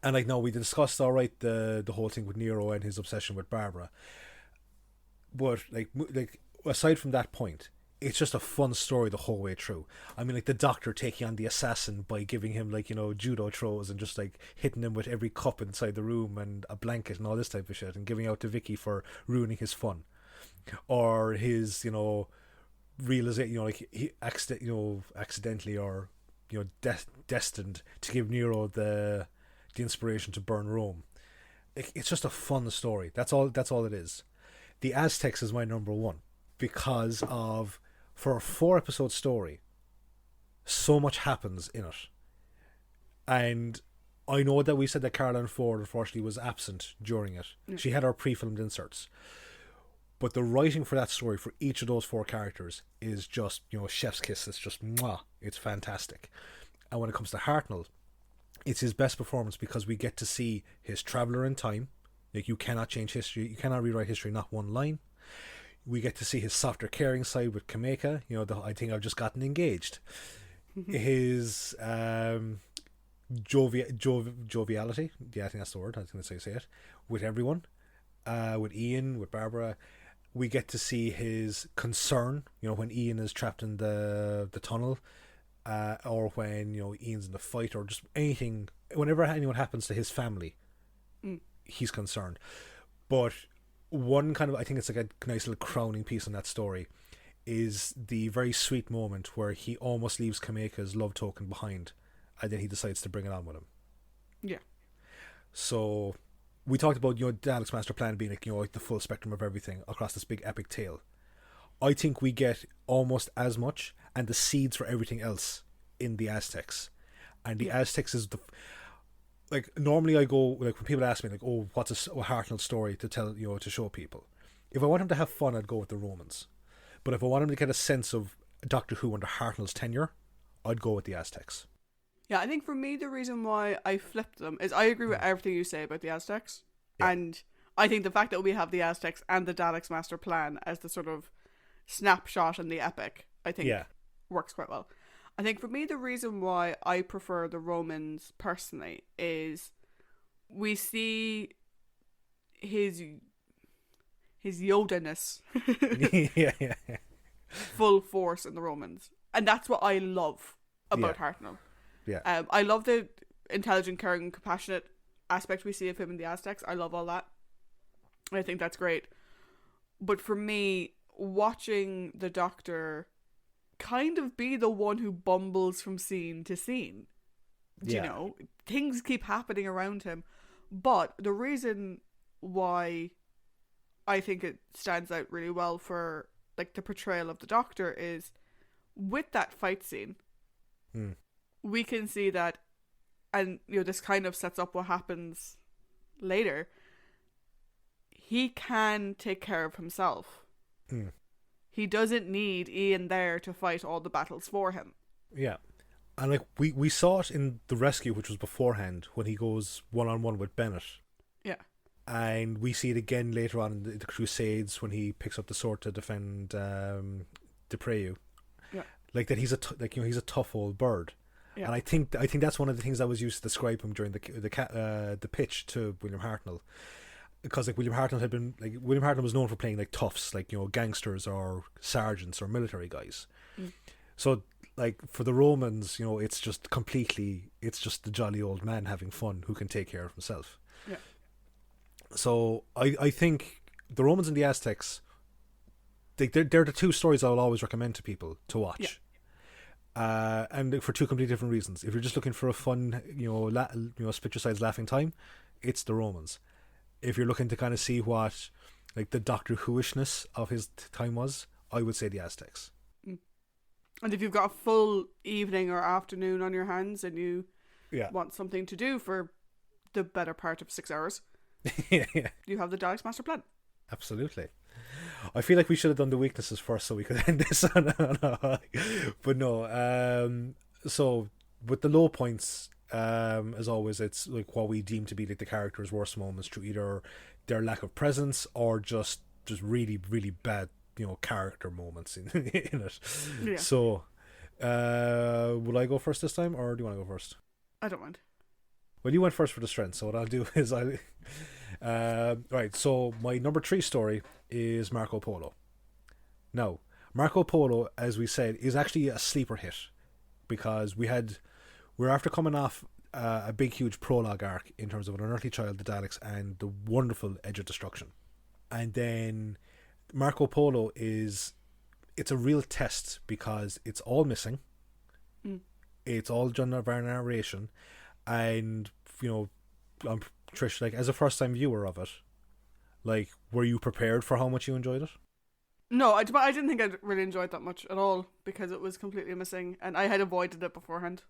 And like, no, we discussed the whole thing with Nero and his obsession with Barbara. But like aside from that point, it's just a fun story the whole way through. I mean, like the Doctor taking on the assassin by giving him like, judo throws and just like hitting him with every cup inside the room and a blanket and all this type of shit, and giving out to Vicky for ruining his fun, or his realization, like he accidentally or destined to give Nero the inspiration to burn Rome. It's just a fun story. That's all it is. The Aztecs is my number one because of, for a 4-episode story, so much happens in it. And I know that we said that Caroline Ford unfortunately was absent during it. She had our pre-filmed inserts. But the writing for that story, for each of those 4 characters, is just, chef's kiss. It's just, mwah. It's fantastic. And when it comes to Hartnell, it's his best performance because we get to see his traveller in time. Like, you cannot change history. You cannot rewrite history, not one line. We get to see his softer, caring side with Kameka. I think I've just gotten engaged. His joviality. Yeah, I think that's the word. I think that's how you say it. With everyone. With Ian, with Barbara. We get to see his concern, when Ian is trapped in the tunnel. Or when, Ian's in the fight, or just anything. Whenever anyone happens to his family, he's concerned. But one kind of, I think it's like a nice little crowning piece in that story, is the very sweet moment where he almost leaves Kameka's love token behind, and then he decides to bring it on with him. Yeah. So we talked about, Dalek's master plan being like the full spectrum of everything across this big epic tale. I think we get almost as much, and the seeds for everything else, in the Aztecs. And the Aztecs is normally I go, when people ask me, what's a Hartnell story to tell, to show people. If I want them to have fun, I'd go with the Romans. But if I want them to get a sense of Doctor Who under Hartnell's tenure, I'd go with the Aztecs. Yeah, I think for me, the reason why I flipped them is I agree with everything you say about the Aztecs. Yeah. And I think the fact that we have the Aztecs and the Daleks' master plan as the sort of snapshot in the epic, I think works quite well. I think for me, the reason why I prefer the Romans personally is we see his Yoda-ness full force in the Romans. And that's what I love about Hartnell. Yeah. I love the intelligent, caring, compassionate aspect we see of him in the Aztecs. I love all that. I think that's great. But for me, watching the Doctor kind of be the one who bumbles from scene to scene. Things keep happening around him. But the reason why I think it stands out really well for like the portrayal of the Doctor is with that fight scene, we can see that, and this kind of sets up what happens later. He can take care of himself. He doesn't need Ian there to fight all the battles for him. Yeah. And like we saw it in the rescue, which was beforehand, when he goes one-on-one with Bennett. Yeah. And we see it again later on in the Crusades when he picks up the sword to defend Depreyu. Yeah. Like that, he's a tough old bird. Yeah. And I think that's one of the things that was used to describe him during the pitch to William Hartnell, because like William Hartnell was known for playing like toughs, like gangsters or sergeants or military guys. So like for the Romans, it's just the jolly old man having fun who can take care of himself. Yeah. So I think the Romans and the Aztecs, they're the two stories I will always recommend to people to watch. Yeah. And for two completely different reasons. If you're just looking for a fun, split your sides laughing time, it's the Romans. If you're looking to kind of see what like the Doctor Who-ishness of his time was, I would say the Aztecs. And if you've got a full evening or afternoon on your hands and you want something to do for the better part of 6 hours, yeah. you have the Daleks Master Plan. Absolutely. I feel like we should have done the weaknesses first so we could end this on a high. But no, so with the low points, as always, it's like what we deem to be like the character's worst moments through either their lack of presence or just really, really bad, character moments in it. Yeah. So, will I go first this time, or do you want to go first? I don't mind. Well, you went first for the strength, so what I'll do is right, so my number 3 story is Marco Polo. Now, Marco Polo, as we said, is actually a sleeper hit, because we're after coming off a big, huge prologue arc in terms of an unearthly child, the Daleks, and the wonderful Edge of Destruction. And then Marco Polo it's a real test, because it's all missing. It's all done by narration. And, Trish, like, as a first-time viewer of it, like, were you prepared for how much you enjoyed it? No, I didn't think I'd really enjoyed that much at all, because it was completely missing, and I had avoided it beforehand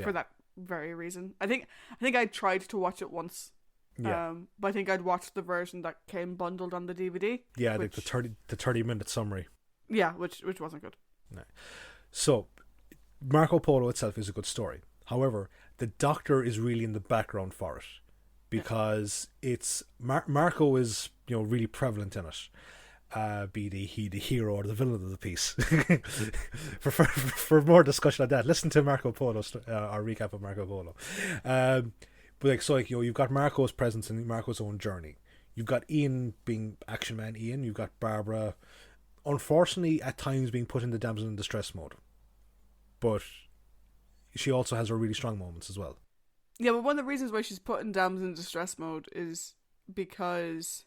for that very reason. I think I tried to watch it once, but I think I'd watched the version that came bundled on the DVD. Yeah, like the 30-minute summary. Yeah, which wasn't good. No. So, Marco Polo itself is a good story. However, the Doctor is really in the background for it, because it's Marco is really prevalent in it. Be he the hero or the villain of the piece. for more discussion on that, listen to Marco Polo, our recap of Marco Polo. But you've got Marco's presence in Marco's own journey. You've got Ian being Action Man Ian. You've got Barbara, unfortunately, at times being put in the damsel in distress mode, but she also has her really strong moments as well. Yeah, but one of the reasons why she's put in damsel in distress mode is because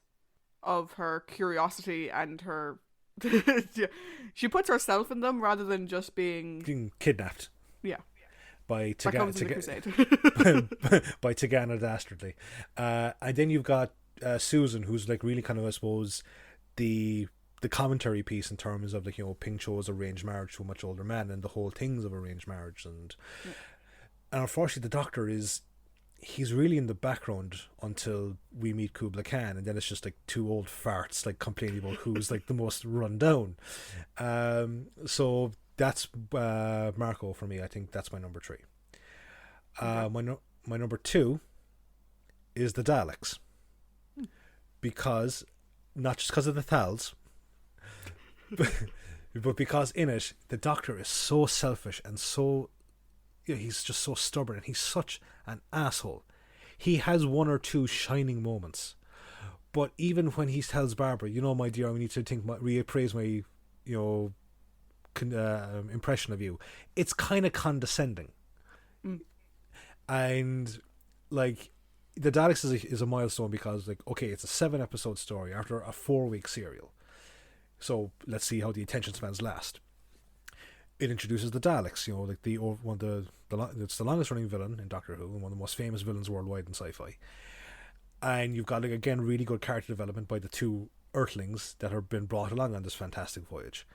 of her curiosity and her she puts herself in them rather than just being kidnapped. Yeah. By Tegana Dastardly. And then you've got Susan, who's like really kind of, I suppose, the commentary piece in terms of like Ping Cho's arranged marriage to a much older man and the whole things of arranged marriage, and unfortunately the Doctor he's really in the background until we meet Kubla Khan, and then it's just like two old farts like complaining about who's like the most run down. So that's Marco for me. I think that's my number 3. My number 2 is the Daleks, because not just because of the Thals, but because in it the Doctor is so selfish and so he's just so stubborn, and he's such an asshole. He has one or two shining moments, but even when he tells Barbara, my dear, I need to reappraise my impression of you, it's kind of condescending. And like the Daleks is a milestone, because like, okay, it's a 7-episode story after a 4-week serial, so let's see how the attention spans last. It introduces the Daleks, it's the longest running villain in Doctor Who and one of the most famous villains worldwide in sci-fi. And you've got, like, again, really good character development by the two Earthlings that have been brought along on this fantastic voyage.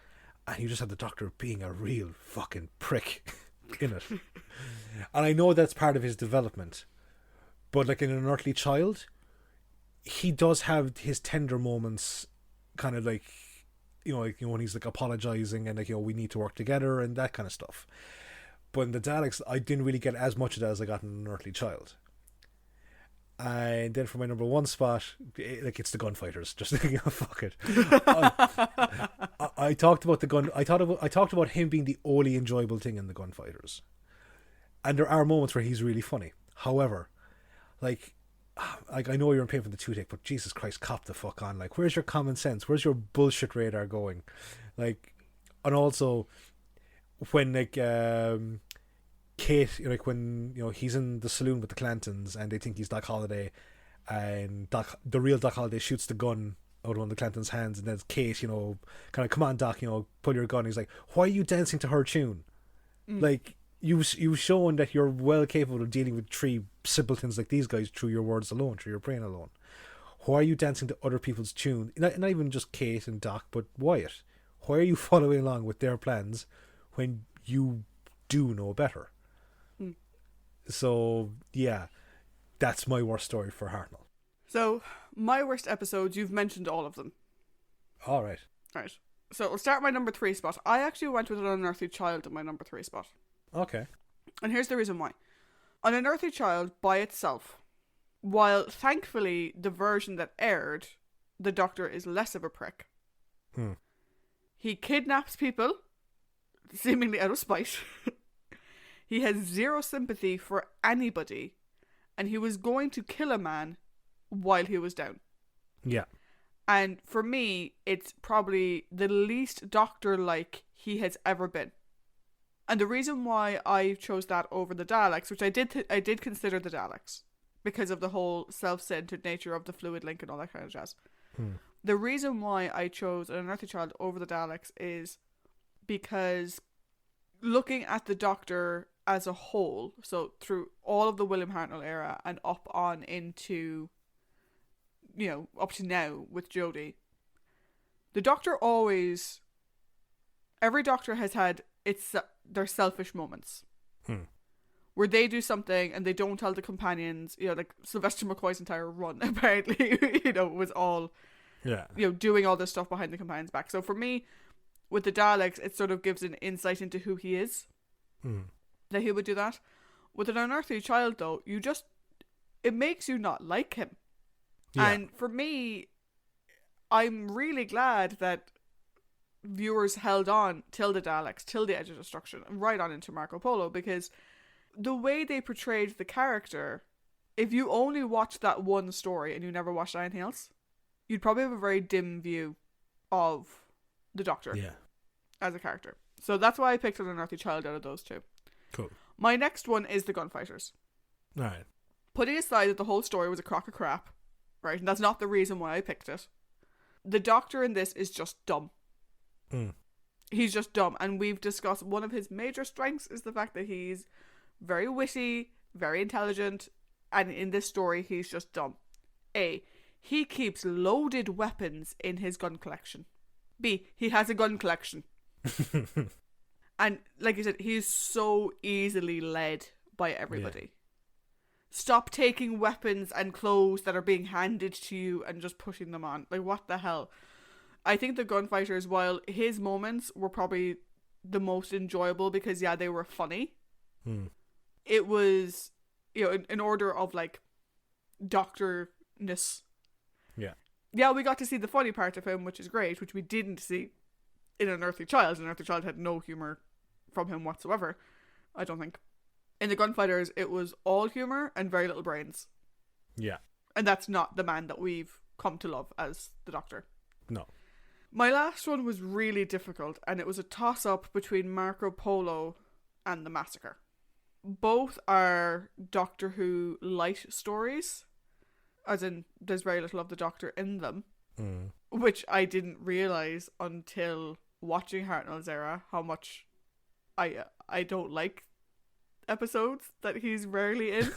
And you just have the Doctor being a real fucking prick in it. And I know that's part of his development, but like in an Earthly Child, he does have his tender moments, kind of like, when he's like apologizing and like, we need to work together and that kind of stuff. But in the Daleks, I didn't really get as much of that as I got in An Earthly Child. And then for my number one spot, it's the gunfighters. Just fuck it. I talked about the gun. I talked about him being the only enjoyable thing in the gunfighters. And there are moments where he's really funny. However, I know you're in pain for the toothache, but Jesus Christ, cop the fuck on. Like, where's your common sense? Where's your bullshit radar going? Like, and also when Kate, when he's in the saloon with the Clantons and they think he's Doc Holliday, and the real Doc Holliday shoots the gun out of one of the Clantons' hands, and then Kate, kind of, come on, Doc, pull your gun. He's like, why are you dancing to her tune? Like, you've shown that you're well capable of dealing with three simpletons like these guys through your words alone, through your brain alone. Why are you dancing to other people's tune? Not even just Kate and Doc, but Wyatt. Why are you following along with their plans when you do know better? So, yeah, that's my worst story for Hartnell. So, my worst episodes, you've mentioned all of them. All right. Right. So, we'll start my number 3 spot. I actually went with An Unearthly Child in my number 3 spot. Okay. And here's the reason why. An Unearthly Child, by itself, while thankfully the version that aired, the Doctor is less of a prick. He kidnaps people, seemingly out of spite. He has zero sympathy for anybody, and he was going to kill a man while he was down. Yeah. And for me, it's probably the least Doctor-like he has ever been. And the reason why I chose that over the Daleks, which I did consider the Daleks, because of the whole self-centered nature of the fluid link and all that kind of jazz. The reason why I chose An Unearthly Child over the Daleks is because looking at the Doctor as a whole, so through all of the William Hartnell era and up on into, up to now with Jodie, the Doctor always, every Doctor has had their selfish moments where they do something and they don't tell the companions. Like Sylvester McCoy's entire run apparently was all doing all this stuff behind the companions' back. So for me, with the Daleks, it sort of gives an insight into who he is, that he would do that. With An Unearthly Child, though, it makes you not like him. And for me, I'm really glad that viewers held on till the Daleks, till the Edge of Destruction, and right on into Marco Polo, because the way they portrayed the character, if you only watched that one story and you never watched anything else, you'd probably have a very dim view of the Doctor as a character. So that's why I picked An Unearthly Child out of those two. Cool. My next one is The Gunfighters. Alright. Putting aside that the whole story was a crock of crap, right, and that's not the reason why I picked it, the Doctor in this is just dumb. He's just dumb, and we've discussed one of his major strengths is the fact that he's very witty, very intelligent, and in this story he's just dumb. A, he keeps loaded weapons in his gun collection. B, he has a gun collection. And like I said, he's so easily led by everybody. Stop taking weapons and clothes that are being handed to you and just pushing them on. Like, what the hell? I think the Gunfighters, while his moments were probably the most enjoyable because, they were funny. It was, in order of, like, Doctor-ness. Yeah, we got to see the funny part of him, which is great, which we didn't see in An Unearthly Child. An Unearthly Child had no humour from him whatsoever, I don't think. In the Gunfighters, it was all humour and very little brains. Yeah. And that's not the man that we've come to love as the Doctor. No. My last one was really difficult, and it was a toss-up between Marco Polo and The Massacre. Both are Doctor Who light stories, as in there's very little of the Doctor in them, which I didn't realise until watching Hartnell's era, how much I don't like episodes that he's rarely in.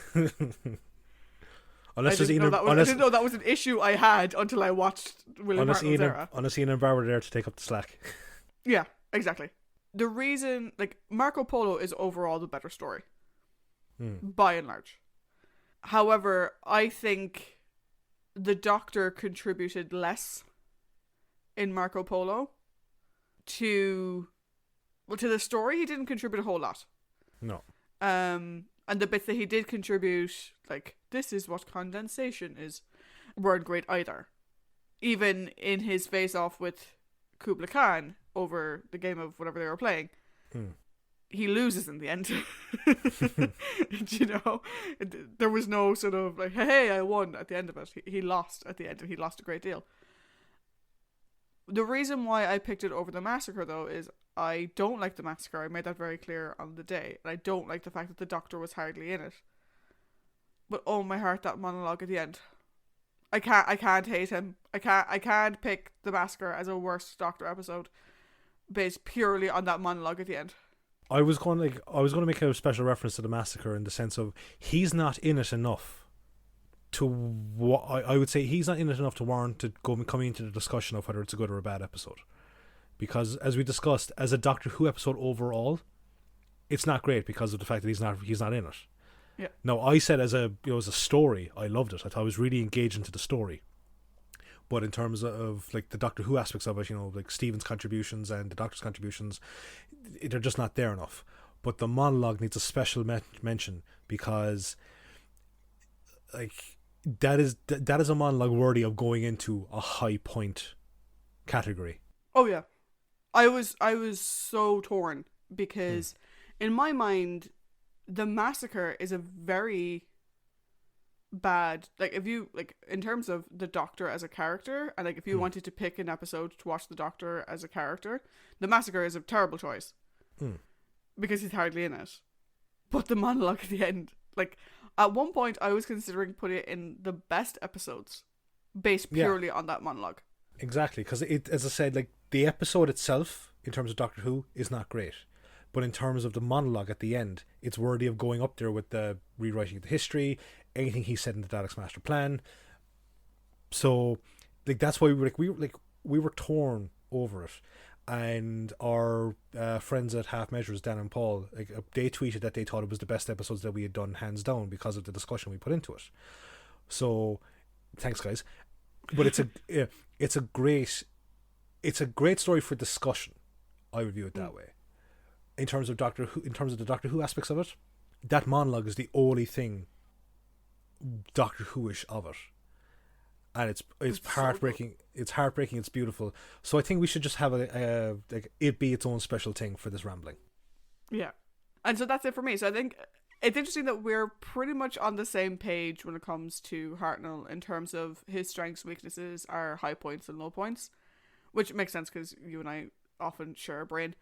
I didn't know that was an issue I had until I watched William Hartnell's era. Unless Ian and Barbara there to take up the slack. Yeah, exactly. The reason, like, Marco Polo is overall the better story. By and large. However, I think the Doctor contributed less in Marco Polo to the story. He didn't contribute a whole lot. No. And the bits that he did contribute, like, this is what condensation is, weren't great either. Even in his face-off with Kublai Khan over the game of whatever they were playing, he loses in the end. You know? There was no sort of, like, hey, I won at the end of it. He lost at the end, and he lost a great deal. The reason why I picked it over the Massacre, though, is I don't like the Massacre. I made that very clear on the day. And I don't like the fact that the Doctor was hardly in it. But oh my heart, that monologue at the end. I can't hate him. I can't pick the Massacre as a worst Doctor episode based purely on that monologue at the end. I was going to make a special reference to the Massacre in the sense of he's not in it enough to what I would say he's not in it enough to warrant to coming into the discussion of whether it's a good or a bad episode. Because as we discussed, as a Doctor Who episode overall, it's not great because of the fact that he's not in it. Yeah. Now, I said as a story, I loved it. I thought I was really engaged into the story. But in terms of like the Doctor Who aspects of it, like Stephen's contributions and the Doctor's contributions, they're just not there enough. But the monologue needs a special mention because, like, that is a monologue worthy of going into a high point category. Oh yeah, I was so torn because in my mind, the Massacre is a very bad, like, if you, like, in terms of the Doctor as a character, and like if you wanted to pick an episode to watch the Doctor as a character, the Massacre is a terrible choice because he's hardly in it. But the monologue at the end, like, at one point I was considering putting it in the best episodes based purely on that monologue. Exactly, because it, as I said, like, the episode itself in terms of Doctor Who is not great. But in terms of the monologue at the end, it's worthy of going up there with the rewriting of the history, anything he said in the Daleks Master Plan. So, like, that's why we were torn over it. And our friends at Half Measures, Dan and Paul, like, they tweeted that they thought it was the best episodes that we had done, hands down, because of the discussion we put into it. So, thanks, guys. But it's a great story for discussion. I would view it that way. In terms of Doctor Who, in terms of the Doctor Who aspects of it, that monologue is the only thing Doctor Who-ish of it, and it's heartbreaking. So it's heartbreaking. It's beautiful. So I think we should just have it be its own special thing for this rambling. Yeah, and so that's it for me. So I think it's interesting that we're pretty much on the same page when it comes to Hartnell in terms of his strengths and weaknesses, our high points and low points, which makes sense because you and I often share a brain.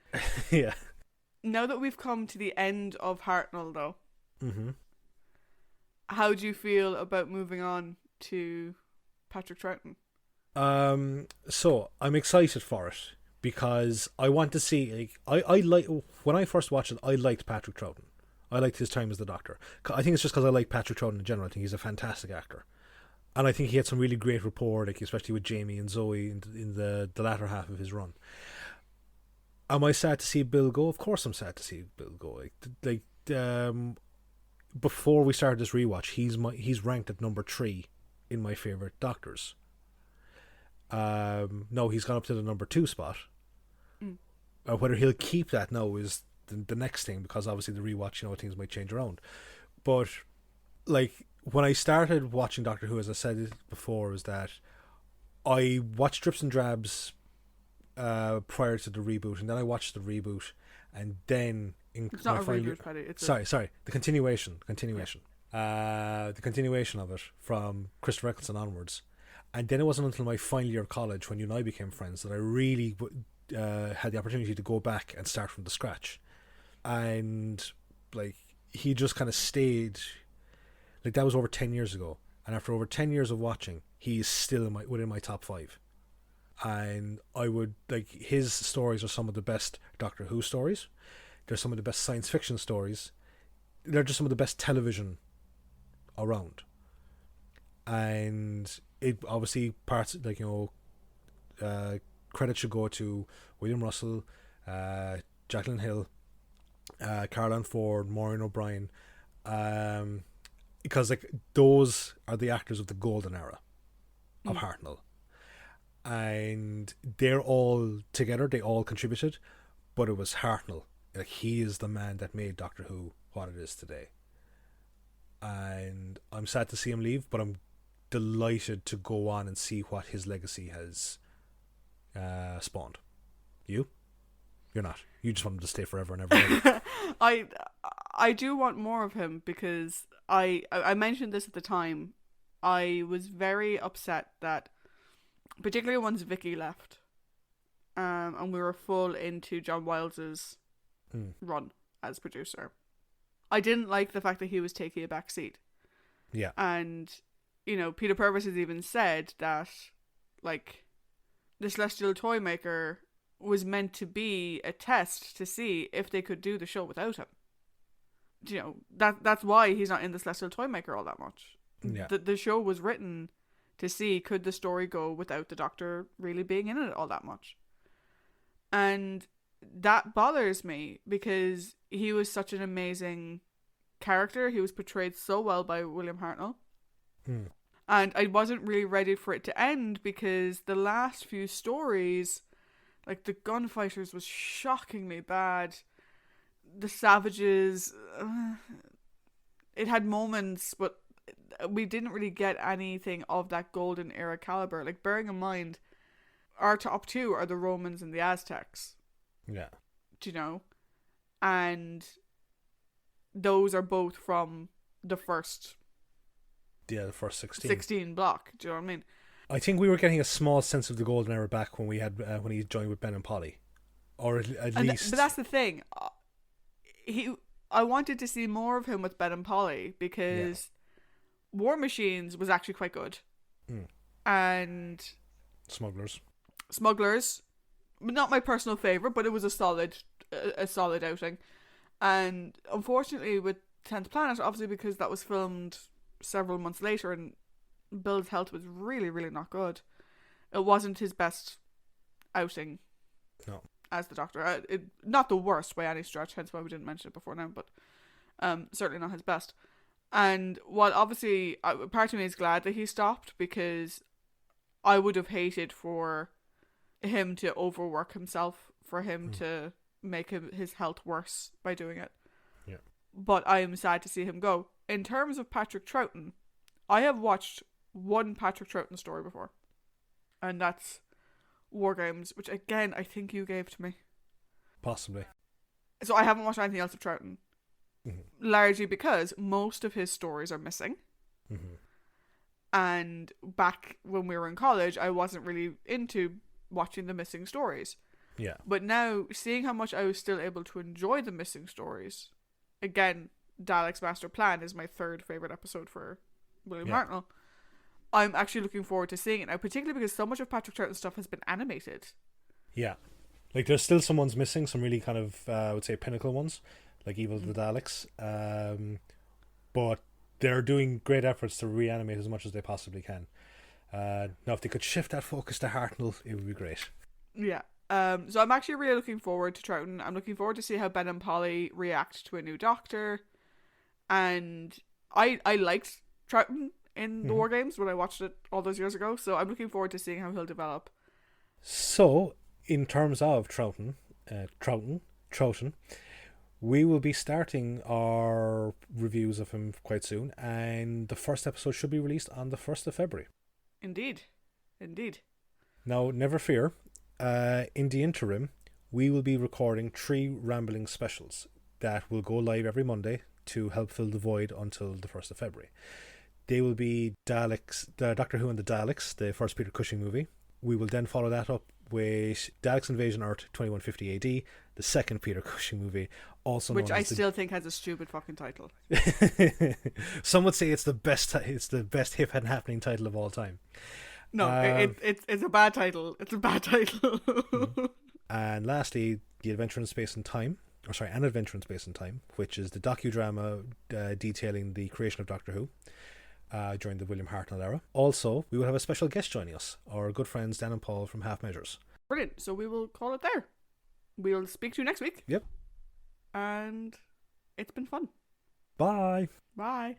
Yeah. Now that we've come to the end of Hartnell, though, how do you feel about moving on to Patrick Troughton? So I'm excited for it because I want to see. Like, I like when I first watched it, I liked Patrick Troughton. I liked his time as the Doctor. I think it's just because I like Patrick Troughton in general. I think he's a fantastic actor, and I think he had some really great rapport, like especially with Jamie and Zoe in the latter half of his run. Am I sad to see Bill go? Of course I'm sad to see Bill go. Before we started this rewatch, he's ranked at number 3 in my favourite Doctors. No, he's gone up to the number 2 spot. Whether he'll keep that now is the next thing, because obviously the rewatch, things might change around. But, like, when I started watching Doctor Who, as I said before, is that I watched drips and drabs prior to the reboot, and then I watched the reboot, and then it's not a reboot, Paddy. It's the continuation. The continuation of it from Christopher Eccleston onwards, and then it wasn't until my final year of college, when you and I became friends, that I really had the opportunity to go back and start from the scratch. And like, he just kind of stayed. Like, that was over 10 years ago, and after over 10 years of watching, he is still within my top 5. And I would, like, his stories are some of the best Doctor Who stories. They're some of the best science fiction stories. They're just some of the best television around. And it obviously parts, like, credit should go to William Russell, Jacqueline Hill, Caroline Ford, Maureen O'Brien, because, like, those are the actors of the golden era of Hartnell. And they're all together, they all contributed, but it was Hartnell Like, he is the man that made Doctor Who what it is today. And I'm sad to see him leave, but I'm delighted to go on and see what his legacy has spawned. You? You're not. You just want him to stay forever and ever. I do want more of him, because I mentioned this at the time. I was very upset that, particularly once Vicky left, and we were full into John Wiles's run as producer. I didn't like the fact that he was taking a back seat. Yeah. And, you know, Peter Purves has even said that, like, the Celestial Toymaker was meant to be a test to see if they could do the show without him. You know, that's why he's not in the Celestial Toymaker all that much. Yeah. The show was written to see, could the story go without the Doctor really being in it all that much. And that bothers me, because he was such an amazing character. He was portrayed so well by William Hartnell. And I wasn't really ready for it to end, because the last few stories, like the Gunfighters was shockingly bad. The Savages, it had moments, but we didn't really get anything of that golden era caliber. Like, bearing in mind, our top two are the Romans and the Aztecs. Yeah. Do you know? And those are both from the first... Yeah, the first 16. 16 block. Do you know what I mean? I think we were getting a small sense of the golden era back when we had when he joined with Ben and Polly, or at least. But that's the thing. I wanted to see more of him with Ben and Polly, because War Machines was actually quite good, and Smugglers, not my personal favorite, but it was a solid outing. And unfortunately, with 10th Planet, obviously because that was filmed several months later, and Bill's health was really, really not good. It wasn't his best outing. No. As the Doctor. Not the worst by any stretch, hence why we didn't mention it before now, but certainly not his best. And while obviously, part of me is glad that he stopped, because I would have hated for him to overwork himself, for him to make his health worse by doing it. Yeah. But I am sad to see him go. In terms of Patrick Troughton, I have watched one Patrick Troughton story before, and that's War Games, which again I think you gave to me. Possibly. So I haven't watched anything else of Troughton, largely because most of his stories are missing. And back when we were in college, I wasn't really into watching the missing stories. Yeah. But now, seeing how much I was still able to enjoy the missing stories, again, Dalek's Master Plan is my third favourite episode for William Hartnell. I'm actually looking forward to seeing it now, particularly because so much of Patrick Troughton's stuff has been animated. Yeah. Like, there's still some ones missing, some really kind of, I would say, pinnacle ones, like Evil of the Daleks. But they're doing great efforts to reanimate as much as they possibly can. Now, if they could shift that focus to Hartnell, it would be great. Yeah. So I'm actually really looking forward to Troughton. I'm looking forward to see how Ben and Polly react to a new Doctor. And I liked Troughton in the War Games when I watched it all those years ago. So I'm looking forward to seeing how he'll develop. So, in terms of Troughton, we will be starting our reviews of him quite soon. And the first episode should be released on the 1st of February. Indeed. Now, never fear. In the interim, we will be recording 3 rambling specials that will go live every Monday to help fill the void until the 1st of February. They will be Daleks, Doctor Who and the Daleks, the first Peter Cushing movie. We will then follow that up with Daleks Invasion Earth 2150 AD, the second Peter Cushing movie, also known which I still think has a stupid fucking title. Some would say it's the best hip and happening title of all time. No, it's a bad title. It's a bad title. And lastly, An Adventure in Space and Time, which is the docudrama detailing the creation of Doctor Who during the William Hartnell era. Also, we will have a special guest joining us, our good friends Dan and Paul from Half Measures. Brilliant. So we will call it there. We'll speak to you next week. Yep. And it's been fun. Bye. Bye.